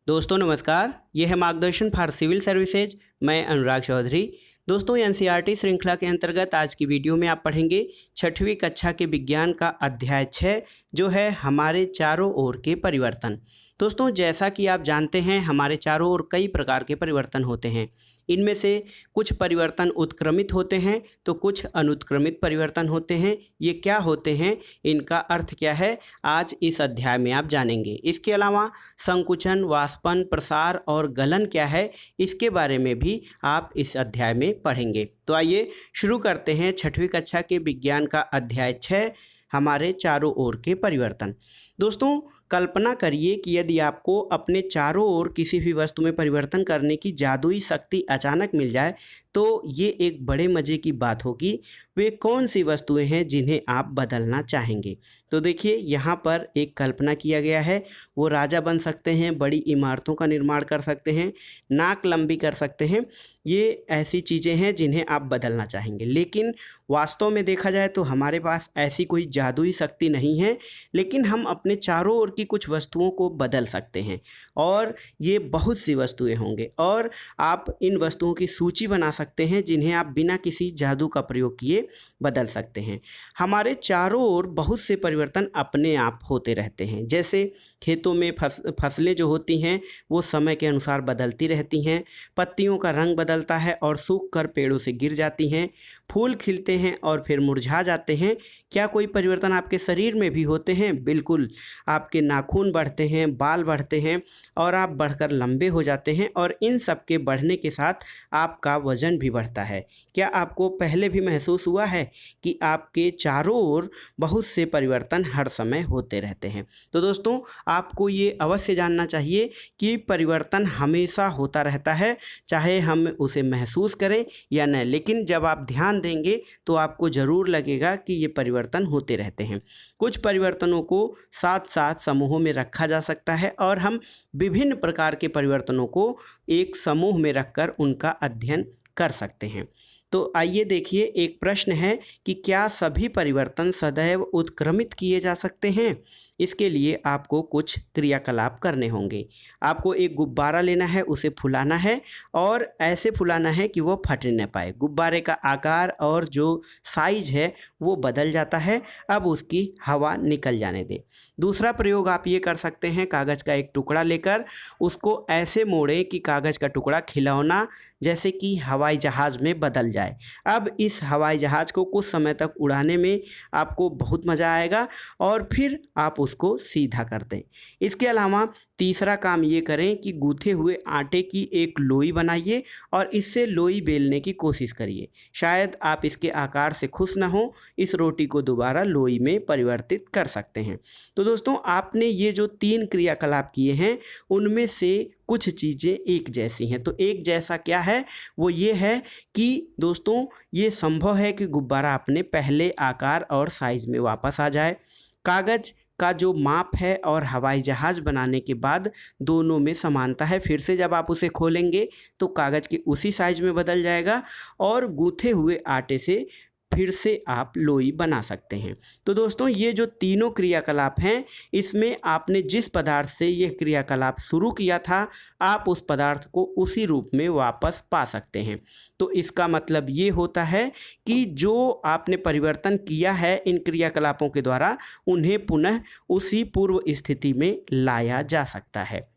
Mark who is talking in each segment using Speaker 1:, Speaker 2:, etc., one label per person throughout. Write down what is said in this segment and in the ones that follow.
Speaker 1: दोस्तों नमस्कार, ये है मार्गदर्शन फॉर सिविल सर्विसेज। मैं अनुराग चौधरी। दोस्तों एनसीईआरटी श्रृंखला के अंतर्गत आज की वीडियो में आप पढ़ेंगे 6वीं कक्षा के विज्ञान का अध्याय 6 जो है हमारे चारों ओर के परिवर्तन। दोस्तों जैसा कि आप जानते हैं हमारे चारों ओर कई प्रकार के परिवर्तन होते हैं। इनमें से कुछ परिवर्तन उत्क्रमित होते हैं तो कुछ अनुत्क्रमित परिवर्तन होते हैं। ये क्या होते हैं, इनका अर्थ क्या है, आज इस अध्याय में आप जानेंगे। इसके अलावा संकुचन, वाष्पन, प्रसार और गलन क्या है, इसके बारे में भी आप इस अध्याय में पढ़ेंगे। तो आइए शुरू करते हैं 6वीं कक्षा के विज्ञान का अध्याय 6 हमारे चारों ओर के परिवर्तन। दोस्तों कल्पना करिए कि यदि आपको अपने चारों ओर किसी भी वस्तु में परिवर्तन करने की जादुई शक्ति अचानक मिल जाए तो ये एक बड़े मज़े की बात होगी। वे कौन सी वस्तुएं हैं जिन्हें आप बदलना चाहेंगे? तो देखिए यहाँ पर एक कल्पना किया गया है। वो राजा बन सकते हैं, बड़ी इमारतों का निर्माण कर सकते हैं, नाक लंबी कर सकते हैं। ये ऐसी चीज़ें हैं जिन्हें आप बदलना चाहेंगे। लेकिन वास्तव में देखा जाए तो हमारे पास ऐसी कोई जादुई शक्ति नहीं है, लेकिन हम अपने चारों ओर की कुछ वस्तुओं को बदल सकते हैं और ये बहुत सी वस्तुएं होंगे और आप इन वस्तुओं की सूची बना सकते हैं जिन्हें आप बिना किसी जादू का प्रयोग किए बदल सकते हैं। हमारे चारों ओर बहुत से परिवर्तन अपने आप होते रहते हैं। जैसे खेतों में फसलें जो होती हैं वो समय के अनुसार बदलती रहती हैं, पत्तियों का रंग बदलता है और सूख कर पेड़ों से गिर जाती हैं, फूल खिलते हैं और फिर मुरझा जाते हैं। क्या कोई परिवर्तन आपके शरीर में भी होते हैं? बिल्कुल। आपके नाखून बढ़ते हैं, बाल बढ़ते हैं और आप बढ़कर लंबे हो जाते हैं और इन सब के बढ़ने के साथ आपका वजन भी बढ़ता है। क्या आपको पहले भी महसूस हुआ है कि आपके चारों ओर बहुत से परिवर्तन हर समय होते रहते हैं? तो दोस्तों आपको ये अवश्य जानना चाहिए कि परिवर्तन हमेशा होता रहता है, चाहे हम उसे महसूस करें या न। लेकिन जब आप ध्यान देंगे तो आपको ज़रूर लगेगा कि ये परिवर्तन होते रहते हैं। कुछ परिवर्तनों को साथ साथ समूहों में रखा जा सकता है और हम विभिन्न प्रकार के परिवर्तनों को एक समूह में रखकर उनका अध्ययन कर सकते हैं। तो आइए देखिए, एक प्रश्न है कि क्या सभी परिवर्तन सदैव उत्क्रमित किए जा सकते हैं? इसके लिए आपको कुछ क्रियाकलाप करने होंगे। आपको एक गुब्बारा लेना है, उसे फुलाना है और ऐसे फुलाना है कि वो फट न पाए। गुब्बारे का आकार और जो साइज है वो बदल जाता है। अब उसकी हवा निकल जाने दें। दूसरा प्रयोग आप ये कर सकते हैं, कागज़ का एक टुकड़ा लेकर उसको ऐसे मोड़ें कि कागज़ का टुकड़ा खिलौना जैसे कि हवाई जहाज़ में बदल जाए। अब इस हवाई जहाज़ को कुछ समय तक उड़ाने में आपको बहुत मज़ा आएगा और फिर आप उसको सीधा कर दें। इसके अलावा तीसरा काम ये करें कि गूँथे हुए आटे की एक लोई बनाइए और इससे लोई बेलने की कोशिश करिए। शायद आप इसके आकार से खुश न हो, इस रोटी को दोबारा लोई में परिवर्तित कर सकते हैं। तो दोस्तों आपने ये जो 3 क्रियाकलाप किए हैं उनमें से कुछ चीज़ें एक जैसी हैं। तो एक जैसा क्या है, वो ये है कि दोस्तों ये संभव है कि गुब्बारा अपने पहले आकार और साइज़ में वापस आ जाए। कागज़ का जो माप है और हवाई जहाज़ बनाने के बाद दोनों में समानता है। फिर से जब आप उसे खोलेंगे तो कागज़ के उसी साइज़ में बदल जाएगा और गूँथे हुए आटे से फिर से आप लोई बना सकते हैं। तो दोस्तों ये जो तीनों क्रियाकलाप हैं, इसमें आपने जिस पदार्थ से ये क्रियाकलाप शुरू किया था आप उस पदार्थ को उसी रूप में वापस पा सकते हैं। तो इसका मतलब ये होता है कि जो आपने परिवर्तन किया है इन क्रियाकलापों के द्वारा, उन्हें पुनः उसी पूर्व स्थिति में लाया जा सकता है।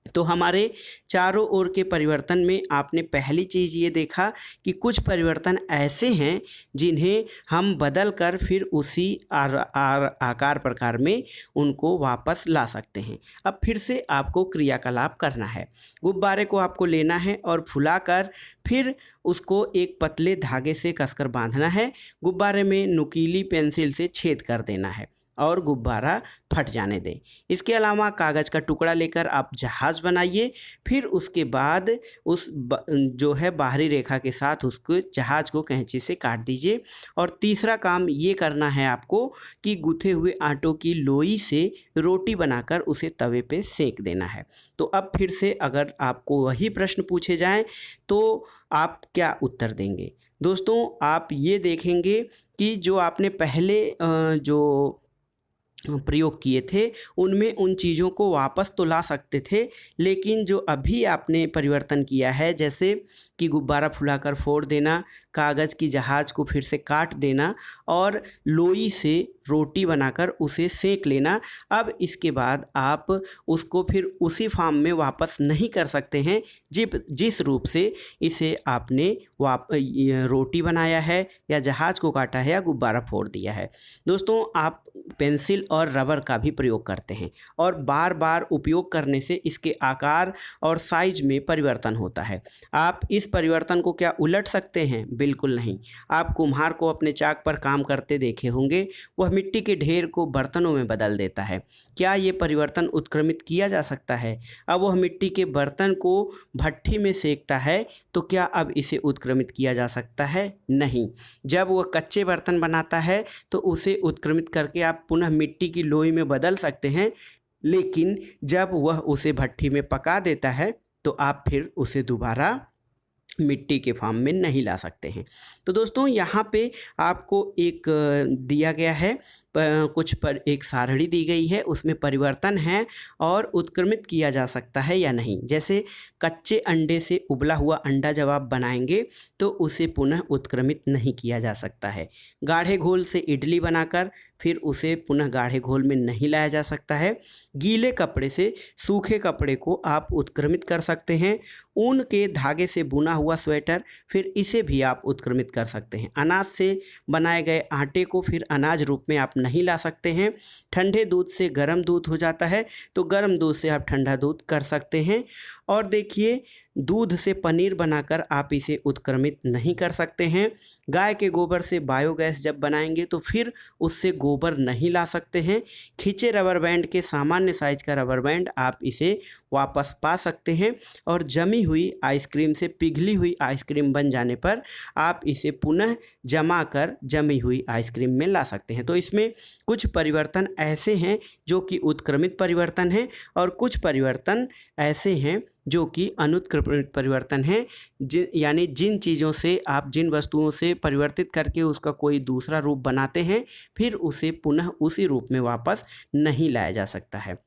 Speaker 1: तो हमारे चारों ओर के परिवर्तन में आपने पहली चीज़ ये देखा कि कुछ परिवर्तन ऐसे हैं जिन्हें हम बदल कर फिर उसी आकार प्रकार में उनको वापस ला सकते हैं। अब फिर से आपको क्रियाकलाप करना है। गुब्बारे को आपको लेना है और फुलाकर फिर उसको एक पतले धागे से कसकर बांधना है। गुब्बारे में नुकीली पेंसिल से छेद कर देना है और गुब्बारा फट जाने दें। इसके अलावा कागज़ का टुकड़ा लेकर आप जहाज़ बनाइए। फिर उसके बाद जो है बाहरी रेखा के साथ उसको जहाज़ को कैंची से काट दीजिए। और तीसरा काम ये करना है आपको कि गूँथे हुए आटों की लोई से रोटी बनाकर उसे तवे पे सेक देना है। तो अब फिर से अगर आपको वही प्रश्न पूछे जाएँ तो आप क्या उत्तर देंगे? दोस्तों आप ये देखेंगे कि जो आपने पहले जो प्रयोग किए थे उनमें उन चीज़ों को वापस तो ला सकते थे, लेकिन जो अभी आपने परिवर्तन किया है, जैसे कि गुब्बारा फुलाकर फोड़ देना, कागज़ की जहाज़ को फिर से काट देना और लोई से रोटी बनाकर उसे सेंक लेना, अब इसके बाद आप उसको फिर उसी फॉर्म में वापस नहीं कर सकते हैं जिस रूप से इसे आपने रोटी बनाया है या जहाज़ को काटा है या गुब्बारा फोड़ दिया है। दोस्तों, आप पेंसिल और रबर का भी प्रयोग करते हैं और बार बार उपयोग करने से इसके आकार और साइज में परिवर्तन होता है। आप इस परिवर्तन को क्या उलट सकते हैं? बिल्कुल नहीं। आप कुम्हार को अपने चाक पर काम करते देखे होंगे, वह मिट्टी के ढेर को बर्तनों में बदल देता है। क्या ये परिवर्तन उत्क्रमित किया जा सकता है? अब वह मिट्टी के बर्तन को भट्ठी में सेकता है, तो क्या अब इसे उत्क्रमित किया जा सकता है? नहीं। जब वह कच्चे बर्तन बनाता है तो उसे उत्क्रमित करके आप पुनः मिट्टी की लोई में बदल सकते हैं, लेकिन जब वह उसे भट्ठी में पका देता है तो आप फिर उसे दोबारा मिट्टी के फॉर्म में नहीं ला सकते हैं। तो दोस्तों, यहाँ पे आपको एक दिया गया है, कुछ पर एक सारणी दी गई है, उसमें परिवर्तन है और उत्क्रमित किया जा सकता है या नहीं। जैसे कच्चे अंडे से उबला हुआ अंडा जब आप बनाएंगे तो उसे पुनः उत्क्रमित नहीं किया जा सकता है। गाढ़े घोल से इडली बनाकर फिर उसे पुनः गाढ़े घोल में नहीं लाया जा सकता है। गीले कपड़े से सूखे कपड़े को आप उत्क्रमित कर सकते हैं। ऊन के धागे से बुना हुआ स्वेटर, फिर इसे भी आप उत्क्रमित कर सकते हैं। अनाज से बनाए गए आटे को फिर अनाज रूप में आप नहीं ला सकते हैं। ठंडे दूध से गर्म दूध हो जाता है, तो गर्म दूध से आप ठंडा दूध कर सकते हैं। और देखिए, दूध से पनीर बनाकर आप इसे उत्क्रमित नहीं कर सकते हैं। गाय के गोबर से बायोगैस जब बनाएंगे तो फिर उससे गोबर नहीं ला सकते हैं। खींचे रबर बैंड के सामान्य साइज का रबर बैंड आप इसे वापस पा सकते हैं और जमी हुई आइसक्रीम से पिघली हुई आइसक्रीम बन जाने पर आप इसे पुनः जमा कर जमी हुई आइसक्रीम में ला सकते हैं। तो इसमें कुछ परिवर्तन ऐसे हैं जो कि उत्क्रमित परिवर्तन हैं और कुछ परिवर्तन ऐसे हैं जो कि अनुत्क्रमित परिवर्तन है, यानी जिन चीज़ों से आप जिन वस्तुओं से परिवर्तित करके उसका कोई दूसरा रूप बनाते हैं, फिर उसे पुनः उसी रूप में वापस नहीं लाया जा सकता है।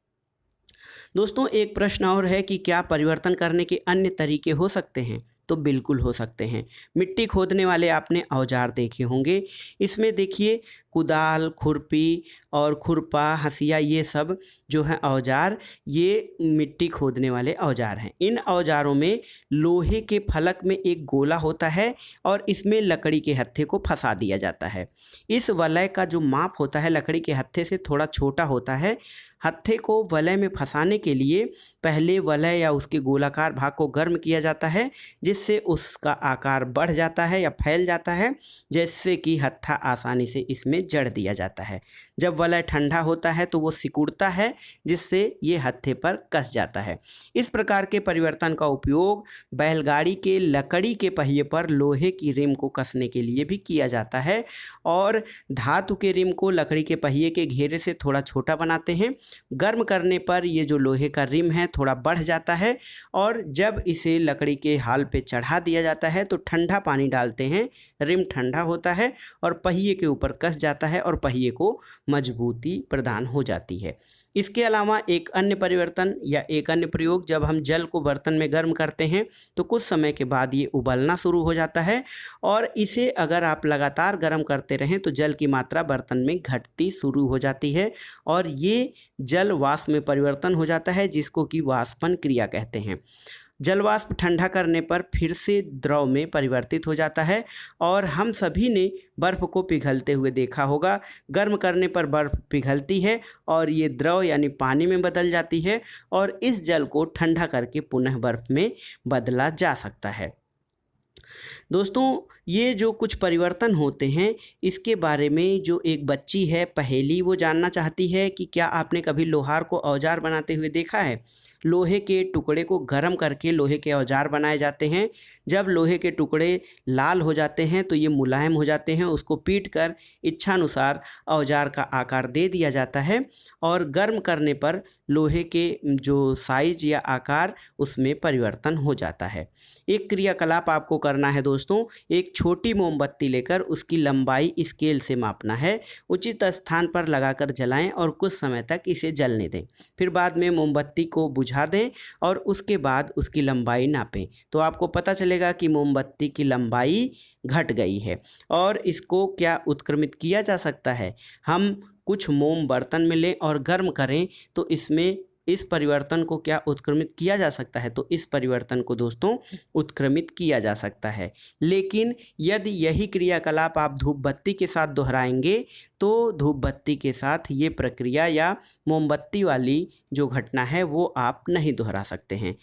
Speaker 1: दोस्तों, एक प्रश्न और है कि क्या परिवर्तन करने के अन्य तरीके हो सकते हैं? तो बिल्कुल हो सकते हैं। मिट्टी खोदने वाले आपने औजार देखे होंगे। इसमें देखिए, कुदाल, खुरपी और खुरपा, हंसिया, ये सब जो हैं औजार, ये मिट्टी खोदने वाले औजार हैं। इन औजारों में लोहे के फलक में एक गोला होता है और इसमें लकड़ी के हत्थे को फंसा दिया जाता है। इस वलय का जो माप होता है लकड़ी के हत्थे से थोड़ा छोटा होता है। हत्थे को वलय में फंसाने के लिए पहले वलय या उसके गोलाकार भाग को गर्म किया जाता है, जिससे उसका आकार बढ़ जाता है या फैल जाता है, जिससे कि हत्था आसानी से इसमें जड़ दिया जाता है। जब वलय ठंडा होता है तो वो सिकुड़ता है, जिससे ये हत्थे पर कस जाता है। इस प्रकार के परिवर्तन का उपयोग बैलगाड़ी के लकड़ी के पहिए पर लोहे की रिम को कसने के लिए भी किया जाता है और धातु के रिम को लकड़ी के पहिए के घेरे से थोड़ा छोटा बनाते हैं। गर्म करने पर ये जो लोहे का रिम है थोड़ा बढ़ जाता है और जब इसे लकड़ी के हाल पे चढ़ा दिया जाता है तो ठंडा पानी डालते हैं, रिम ठंडा होता है और पहिए के ऊपर कस जाता है और पहिए को मजबूती प्रदान हो जाती है। इसके अलावा एक अन्य परिवर्तन या एक अन्य प्रयोग, जब हम जल को बर्तन में गर्म करते हैं तो कुछ समय के बाद ये उबलना शुरू हो जाता है और इसे अगर आप लगातार गर्म करते रहें तो जल की मात्रा बर्तन में घटती शुरू हो जाती है और ये जल वाष्प में परिवर्तन हो जाता है, जिसको कि वाष्पन क्रिया कहते हैं। जलवाष्प ठंडा करने पर फिर से द्रव में परिवर्तित हो जाता है और हम सभी ने बर्फ़ को पिघलते हुए देखा होगा। गर्म करने पर बर्फ़ पिघलती है और ये द्रव यानी पानी में बदल जाती है और इस जल को ठंडा करके पुनः बर्फ़ में बदला जा सकता है। दोस्तों, ये जो कुछ परिवर्तन होते हैं इसके बारे में जो एक बच्ची है पहेली, वो जानना चाहती है कि क्या आपने कभी लोहार को औजार बनाते हुए देखा है। लोहे के टुकड़े को गर्म करके लोहे के औजार बनाए जाते हैं। जब लोहे के टुकड़े लाल हो जाते हैं तो ये मुलायम हो जाते हैं, उसको पीट कर इच्छानुसार औजार का आकार दे दिया जाता है और गर्म करने पर लोहे के जो साइज या आकार उसमें परिवर्तन हो जाता है। एक क्रियाकलाप आपको करना है दोस्तों, एक छोटी मोमबत्ती लेकर उसकी लंबाई स्केल से मापना है, उचित स्थान पर लगाकर जलाएं और कुछ समय तक इसे जलने दें। फिर बाद में मोमबत्ती को बुझा दें और उसके बाद उसकी लंबाई नापें, तो आपको पता चलेगा कि मोमबत्ती की लंबाई घट गई है। और इसको क्या उत्क्रमित किया जा सकता है, हम कुछ मोम बर्तन में लें और गर्म करें तो इसमें इस परिवर्तन को क्या उत्क्रमित किया जा सकता है, तो इस परिवर्तन को दोस्तों उत्क्रमित किया जा सकता है। लेकिन यदि यही क्रियाकलाप आप धूप बत्ती के साथ दोहराएंगे तो धूप बत्ती के साथ ये प्रक्रिया या मोमबत्ती वाली जो घटना है वो आप नहीं दोहरा सकते हैं।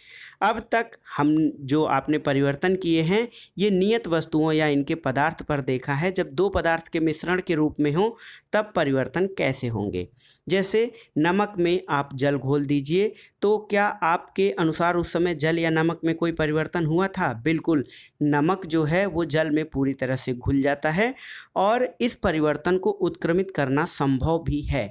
Speaker 1: अब तक हम जो आपने परिवर्तन किए हैं ये नियत वस्तुओं या इनके पदार्थ पर देखा है। जब दो पदार्थ के मिश्रण के रूप में हो तब परिवर्तन कैसे होंगे। जैसे नमक में आप जल घोल दीजिए, तो क्या आपके अनुसार उस समय जल या नमक में कोई परिवर्तन हुआ था? बिल्कुल, नमक जो है वो जल में पूरी तरह से घुल जाता है और इस परिवर्तन को उत्क्रमित करना संभव भी है।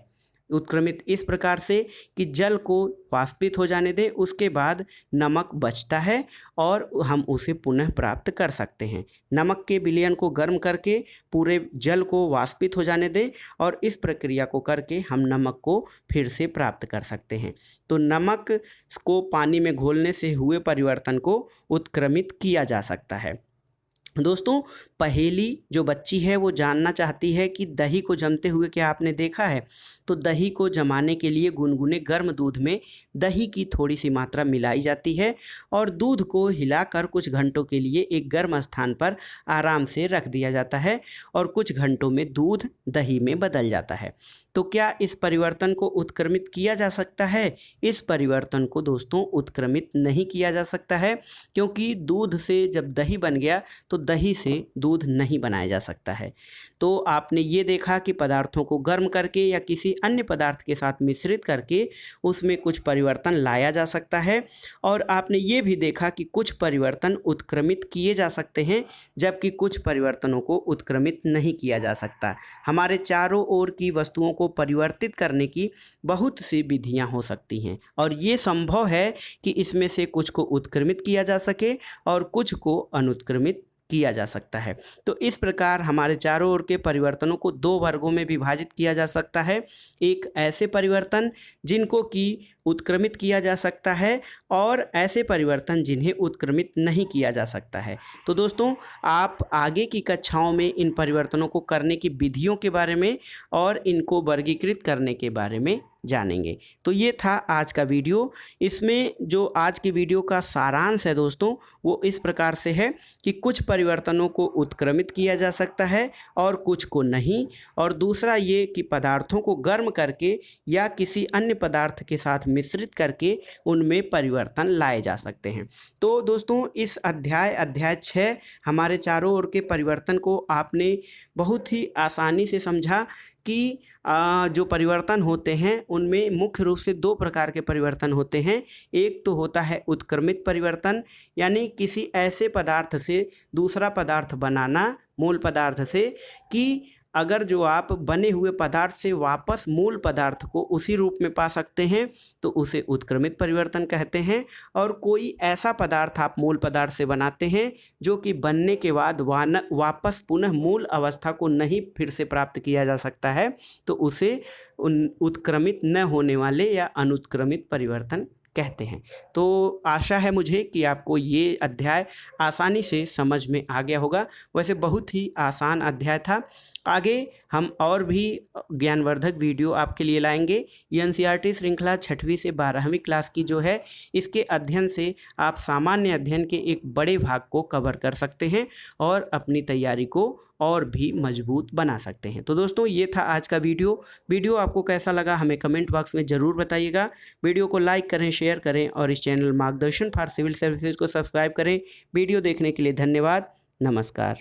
Speaker 1: उत्क्रमित इस प्रकार से कि जल को वाष्पित हो जाने दें, उसके बाद नमक बचता है और हम उसे पुनः प्राप्त कर सकते हैं। नमक के विलयन को गर्म करके पूरे जल को वाष्पित हो जाने दें और इस प्रक्रिया को करके हम नमक को फिर से प्राप्त कर सकते हैं। तो नमक को पानी में घोलने से हुए परिवर्तन को उत्क्रमित किया जा सकता है। दोस्तों, पहेली जो बच्ची है वो जानना चाहती है कि दही को जमते हुए क्या आपने देखा है? तो दही को जमाने के लिए गुनगुने गर्म दूध में दही की थोड़ी सी मात्रा मिलाई जाती है और दूध को हिलाकर कुछ घंटों के लिए एक गर्म स्थान पर आराम से रख दिया जाता है और कुछ घंटों में दूध दही में बदल जाता है। तो क्या इस परिवर्तन को उत्क्रमित किया जा सकता है? इस परिवर्तन को दोस्तों उत्क्रमित नहीं किया जा सकता है, क्योंकि दूध से जब दही बन गया तो दही से दूध नहीं बनाया जा सकता है। तो आपने ये देखा कि पदार्थों को गर्म करके या किसी अन्य पदार्थ के साथ मिश्रित करके उसमें कुछ परिवर्तन लाया जा सकता है और आपने ये भी देखा कि कुछ परिवर्तन उत्क्रमित किए जा सकते हैं जबकि कुछ परिवर्तनों को उत्क्रमित नहीं किया जा सकता। हमारे चारों ओर की वस्तुओं को परिवर्तित करने की बहुत सी विधियां हो सकती हैं और ये संभव है कि इसमें से कुछ को उत्क्रमित किया जा सके और कुछ को अनुत्क्रमित किया जा सकता है। तो इस प्रकार हमारे चारों ओर के परिवर्तनों को दो वर्गों में विभाजित किया जा सकता है। एक ऐसे परिवर्तन जिनको कि उत्क्रमित किया जा सकता है और ऐसे परिवर्तन जिन्हें उत्क्रमित नहीं किया जा सकता है। तो दोस्तों, आप आगे की कक्षाओं में इन परिवर्तनों को करने की विधियों के बारे में और इनको वर्गीकृत करने के बारे में जानेंगे। तो ये था आज का वीडियो। इसमें जो आज की वीडियो का सारांश है दोस्तों वो इस प्रकार से है कि कुछ परिवर्तनों को उत्क्रमित किया जा सकता है और कुछ को नहीं, और दूसरा ये कि पदार्थों को गर्म करके या किसी अन्य पदार्थ के साथ मिश्रित करके उनमें परिवर्तन लाए जा सकते हैं। तो दोस्तों, इस अध्याय 6 हमारे चारों ओर के परिवर्तन को आपने बहुत ही आसानी से समझा कि जो परिवर्तन होते हैं उनमें मुख्य रूप से दो प्रकार के परिवर्तन होते हैं। एक तो होता है उत्क्रमित परिवर्तन, यानी किसी ऐसे पदार्थ से दूसरा पदार्थ बनाना मूल पदार्थ से कि अगर जो आप बने हुए पदार्थ से वापस मूल पदार्थ को उसी रूप में पा सकते हैं तो उसे उत्क्रमित परिवर्तन कहते हैं। और कोई ऐसा पदार्थ आप मूल पदार्थ से बनाते हैं जो कि बनने के बाद वापस पुनः मूल अवस्था को नहीं फिर से प्राप्त किया जा सकता है तो उसे उत्क्रमित न होने वाले या अनुत्क्रमित परिवर्तन कहते हैं। तो आशा है मुझे कि आपको ये अध्याय आसानी से समझ में आ गया होगा। वैसे बहुत ही आसान अध्याय था। आगे हम और भी ज्ञानवर्धक वीडियो आपके लिए लाएंगे। एनसीईआरटी श्रृंखला 6वीं से 12वीं क्लास की जो है, इसके अध्ययन से आप सामान्य अध्ययन के एक बड़े भाग को कवर कर सकते हैं और अपनी तैयारी को और भी मजबूत बना सकते हैं। तो दोस्तों, ये था आज का वीडियो आपको कैसा लगा हमें कमेंट बॉक्स में ज़रूर बताइएगा। वीडियो को लाइक करें, शेयर करें और इस चैनल मार्गदर्शन फॉर सिविल सर्विसेज को सब्सक्राइब करें। वीडियो देखने के लिए धन्यवाद। नमस्कार।